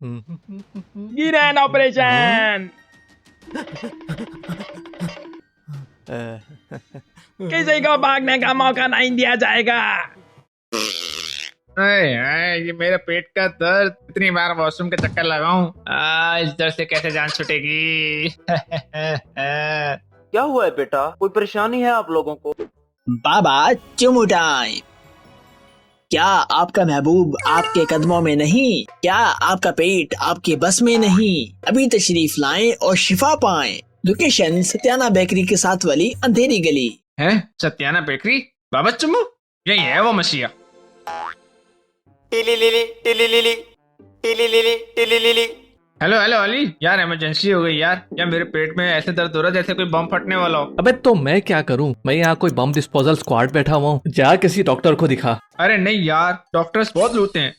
गिरैन operation. किसी को भागने का मौका नहीं दिया जाएगा। ये मेरे पेट का दर्द, इतनी बार वॉशरूम के चक्कर लगाऊं, इस दर्द से कैसे जान छूटेगी? क्या हुआ है बेटा, कोई परेशानी है आप लोगों को? बाबा चुमू टाइम। क्या आपका महबूब आपके कदमों में नहीं? क्या आपका पेट आपके बस में नहीं? अभी तशरीफ लाएं और शिफा पाएं। लोकेशन सत्याना बेकरी के साथ वाली अंधेरी गली। है सत्याना बेकरी? बाबा चुम्मू, यही है वो मसीहा। Tilly lily Tilly lily Tilly lily Tilly lily. Hello hello Ali, यार इमरजेंसी हो गई यार मेरे पेट में ऐसे दर्द हो रहा है जैसे कोई बम फटने वाला हो। अबे तो मैं क्या करूं? मैं यहाँ कोई बम डिस्पोजल स्क्वाड बैठा हुआ हूँ। जा किसी डॉक्टर को दिखा। अरे नहीं यार, डॉक्टर्स बहुत लूटते हैं।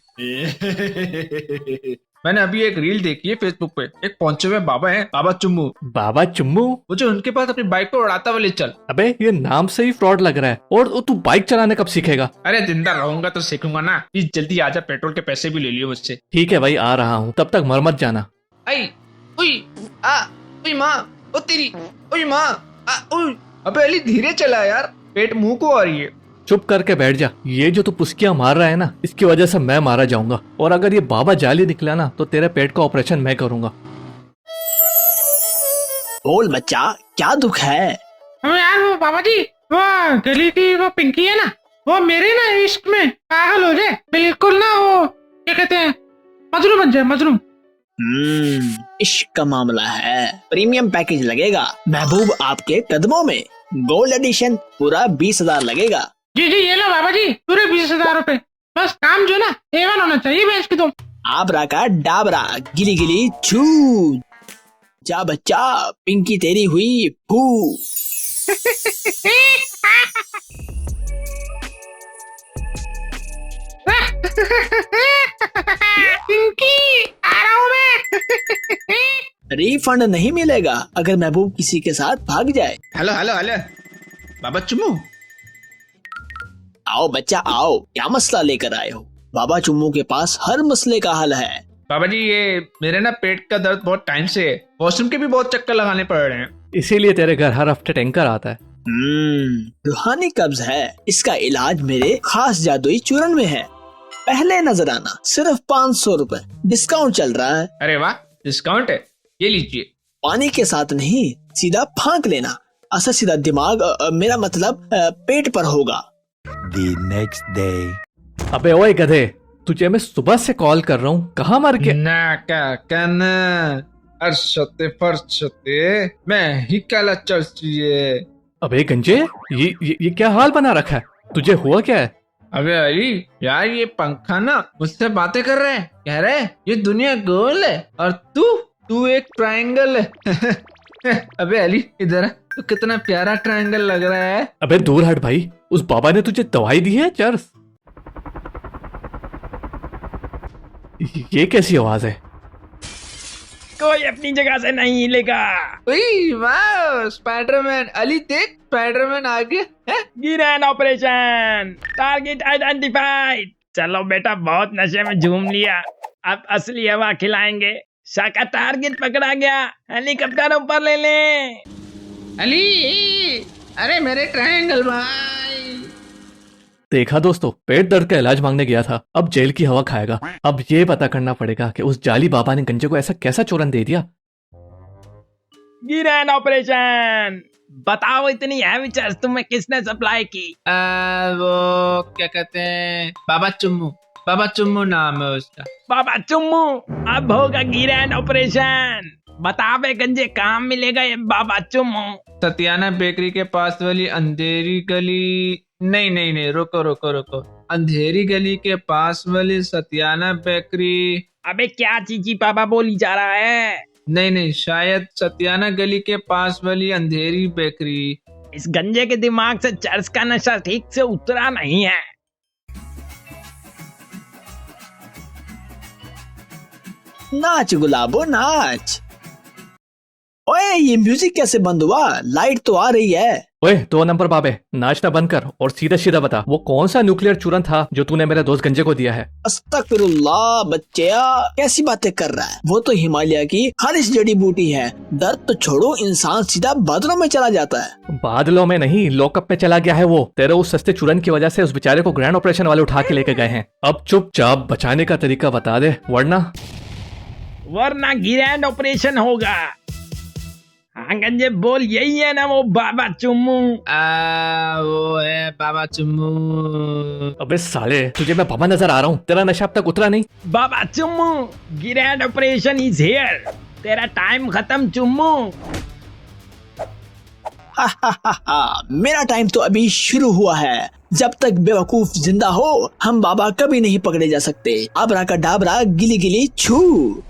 मैंने अभी एक रील देखी है फेसबुक पे, एक पहुंचे हुए बाबा है, बाबा चुम्मू। बाबा चुम्मू? मुझे उनके पास अपनी बाइक पे उड़ाता हुआ ले चल। अबे ये नाम से ही फ्रॉड लग रहा है। और तू बाइक चलाने कब सीखेगा? अरे जिंदा रहूंगा तो सीखूंगा ना। प्लीज जल्दी आजा, पेट्रोल के पैसे भी ले लियो मुझसे। ठीक है भाई, आ रहा हूँ, तब तक मर मत जाना। आई उई आ उई माँ, ओ तेरी उई माँ आ उई। अबे अली धीरे चला यार, पेट मुंह को आ रही है। चुप करके बैठ जा। ये जो तू पुस्कियां मार रहा है ना, इसकी वजह से मैं मारा जाऊंगा। और अगर ये बाबा जाली निकला ना तो तेरे पेट का ऑपरेशन मैं करूंगा। बोल बच्चा, क्या दुख है? यार वो बाबा जी, वो गली की वो पिंकी है ना, वो मेरे ना इश्क में पागल हो जाए बिल्कुल ना। वो क्या कहते हैं, मजनू बन जाए, मजनू। इश्क का मामला है। प्रीमियम पैकेज लगेगा। महबूब आपके कदमों में। गोल्ड एडिशन पूरा 20,000 लगेगा। जी जी, ये लो बाबा जी, पूरे 20,000 रुपए। बस काम जो ना A1 होना चाहिए बेच के तुम। आबरा का डाबरा, गिली गिली छू। जा बच्चा, पिंकी तेरी हुई फू। पिंकी आ रहा हूँ मैं। रिफंड नहीं मिलेगा अगर महबूब किसी के साथ भाग जाए। हेलो हेलो हेलो बाबा चुम्मू। आओ बच्चा आओ, क्या मसला लेकर आए हो? बाबा चुम्मू के पास हर मसले का हल है। बाबा जी, ये मेरे ना पेट का दर्द बहुत टाइम से है, वॉशरूम के भी बहुत चक्कर लगाने पड़ रहे हैं। इसीलिए तेरे घर हर हफ्ते टैंकर आता है। रूहानी कब्ज है। इसका इलाज मेरे खास जादुई चूरन में है। पहले नजर आना सिर्फ 500 रुपए, डिस्काउंट चल रहा है। अरे वाह, डिस्काउंट है, ये लीजिए। पानी के साथ नहीं, सीधा फांक लेना। असर सीधा दिमाग, मेरा मतलब पेट पर होगा। The next day. अबे ओए गधे, तुझे मैं सुबह से कॉल कर रहा हूँ, कहाँ मर गया? ना क्या कहना, अर्शते फर्शते मैं ही काला चर्चिए। अबे गंजे, ये क्या हाल बना रखा है? तुझे हुआ क्या है? अबे अली यार, ये पंखा ना मुझसे बातें कर रहे हैं, कह रहे हैं ये दुनिया गोल है और तू एक ट्रायंगल है। अबे अली इधर आ, तो कितना प्यारा ट्रायंगल लग रहा है। अबे दूर हट भाई, उस बाबा ने तुझे दवाई दी है चर्स? ये कैसी आवाज है? कोई अपनी जगह से नहीं हिलेगा। वाह स्पाइडरमैन, अली देख स्पाइडरमैन आ गया है। गिरैन ऑपरेशन, टारगेट आइडेंटिफाइड। चलो बेटा, बहुत नशे में झूम लिया, अब असली हवा खिलाएंगे। शाका टारगेट पकड़ा गया, हेलीकॉप्टर ऊपर ले ले। अली अरे मेरे ट्रायंगल भाई। देखा दोस्तों, पेट दर्द का इलाज मांगने गया था, अब जेल की हवा खाएगा। अब ये पता करना पड़ेगा कि उस जाली बाबा ने गंजे को ऐसा कैसा चूरन दे दिया। गिरैन ऑपरेशन, बताओ इतनी हैवी चर्च तुम्हें किसने सप्लाई की? वो क्या कहते हैं, बाबा चुम्मू नाम है उसका। बाबा चुम्मू, अब होगा गिरैन ऑपरेशन। बता बे गंजे, कहाँ मिलेगा ये बाबा चुम्मू? सत्याना बेकरी के पास वाली अंधेरी गली। नहीं रुको, अंधेरी गली के पास वाली सत्याना बेकरी। अबे क्या चीची पापा बोली जा रहा है? नहीं, शायद सत्याना गली के पास वाली अंधेरी बेकरी। इस गंजे के दिमाग से चर्च का नशा ठीक से उतरा नहीं है। नाच गुलाबो नाच। ओए ये म्यूजिक कैसे बंद हुआ? लाइट तो आ रही है। ओए 2 नंबर बाबे, नाचना बंद कर और सीधा सीधा बता वो कौन सा न्यूक्लियर चूरन था जो तूने मेरे दोस्त गंजे को दिया है। अस्तगफिरुल्लाह बच्चिया, कैसी बातें कर रहा है? वो तो हिमालय की खालिश जड़ी बूटी है। दर्द तो छोड़ो, इंसान सीधा बादलों में चला जाता है। बादलों में नहीं, लॉकअप में चला गया है वो। तेरे उस सस्ते चूरन की वजह से उस बेचारे को ग्रैंड ऑपरेशन वाले उठा के लेके गए हैं। अब चुपचाप बचाने का तरीका बता दे, वरना ग्रैंड ऑपरेशन होगा। हाँ गंजे बोल, यही है ना वो बाबा चुम्मू? वो है बाबा चुम्मू। अबे साले, तुझे मैं बाबा नजर आ रहा हूँ? तेरा नशा अब तक उतरा नहीं? बाबा चुम्मू, ग्रैंड ऑपरेशन इज हियर। तेरा टाइम खत्म चुम्मू। मेरा टाइम तो अभी शुरू हुआ है। जब तक बेवकूफ जिंदा हो, हम बाबा कभी नहीं पकड़े जा सकते। आबरा का डाबरा, गिली गिली छू।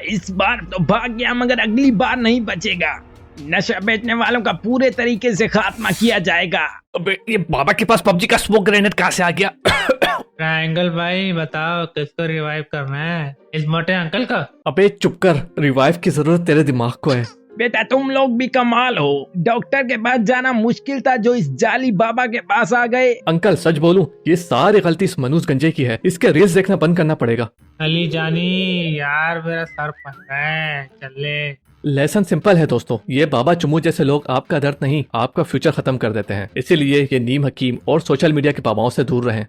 इस बार तो भाग गया, मगर अगली बार नहीं बचेगा। नशा बेचने वालों का पूरे तरीके से खात्मा किया जाएगा। अबे ये बाबा के पास पबजी का स्मोक ग्रेनेड कहाँ से आ गया? ट्रायंगल भाई बताओ किसको रिवाइव करना है, इस मोटे अंकल का? अबे चुप कर, रिवाइव की जरूरत तेरे दिमाग को है। बेटा तुम लोग भी कमाल हो। डॉक्टर के पास जाना मुश्किल था, जो इस जाली बाबा के पास आ गए। अंकल सच बोलूं, ये सारी गलती इस मनोज गंजे की है। इसके रेस देखना बंद करना पड़ेगा। अली जानी यार, मेरा सर फट रहा है, चले। लेसन सिंपल है दोस्तों, ये बाबा चुम्मू जैसे लोग आपका दर्द नहीं, आपका फ्यूचर खत्म कर देते हैं। इसीलिए ये नीम हकीम और सोशल मीडिया के बाबाओं से दूर रहें।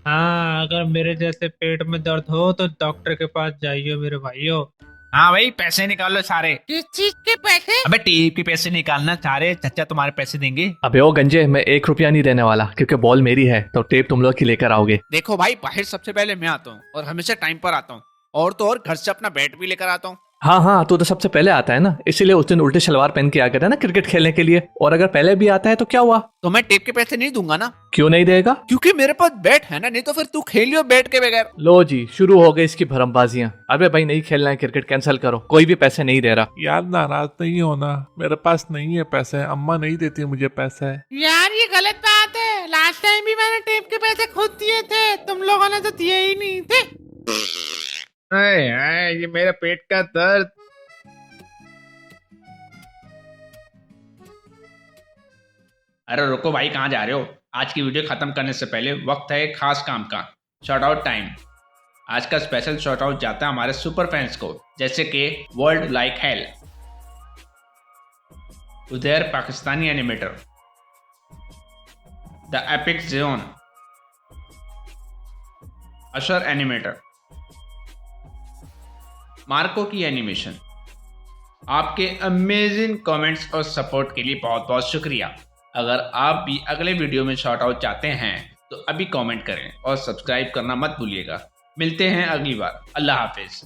हाँ, अगर मेरे जैसे पेट में दर्द हो तो डॉक्टर के पास जाइए मेरे भाइयों। हाँ भाई, पैसे निकालो सारे। किस चीज के पैसे? अबे टेप के पैसे निकालना सारे, चचा तुम्हारे पैसे देंगे। अबे ओ गंजे, मैं 1 रुपया नहीं देने वाला, क्योंकि बॉल मेरी है तो टेप तुम लोग की लेकर आओगे। देखो भाई, बाहर सबसे पहले मैं आता हूँ और हमेशा टाइम पर आता हूँ, और तो और घर से अपना बैट भी लेकर आता हूँ। हाँ, तो सबसे पहले आता है ना, इसीलिए उस दिन उल्टे शलवार पहन के आ गया था ना क्रिकेट खेलने के लिए। और अगर पहले भी आता है तो क्या हुआ? तो मैं टेप के पैसे नहीं दूंगा ना। क्यों नहीं देगा? क्योंकि मेरे पास बैट है ना, नहीं तो फिर तू खेलियो बैट के बगैर। लो जी, शुरू हो गई इसकी भरमबाजियां। अबे भाई नहीं खेलना है क्रिकेट, कैंसिल करो। कोई भी पैसे नहीं दे रहा। यार नाराज नहीं होना, मेरे पास नहीं है पैसे, अम्मा नहीं देती मुझे पैसे। यार ये गलत बात है, लास्ट टाइम भी मैंने टेप के पैसे खुद दिए थे, तुम लोगों ने तो दिए ही नहीं थे। ये मेरा पेट का दर्द। अरे रुको भाई, कहाँ जा रहे हो? आज की वीडियो खत्म करने से पहले वक्त है एक खास काम का, शॉर्ट आउट टाइम। आज का स्पेशल शॉर्ट आउट जाता है हमारे सुपर फैंस को, जैसे कि वर्ल्ड लाइक हेल, उधर Pakistani animator, the epic zone, Ashar animator, Marco की एनिमेशन। आपके अमेजिंग कमेंट्स और सपोर्ट के लिए बहुत बहुत शुक्रिया। अगर आप भी अगले वीडियो में शॉर्ट आउट चाहते हैं तो अभी कमेंट करें और सब्सक्राइब करना मत भूलिएगा। मिलते हैं अगली बार। अल्लाह हाफिज।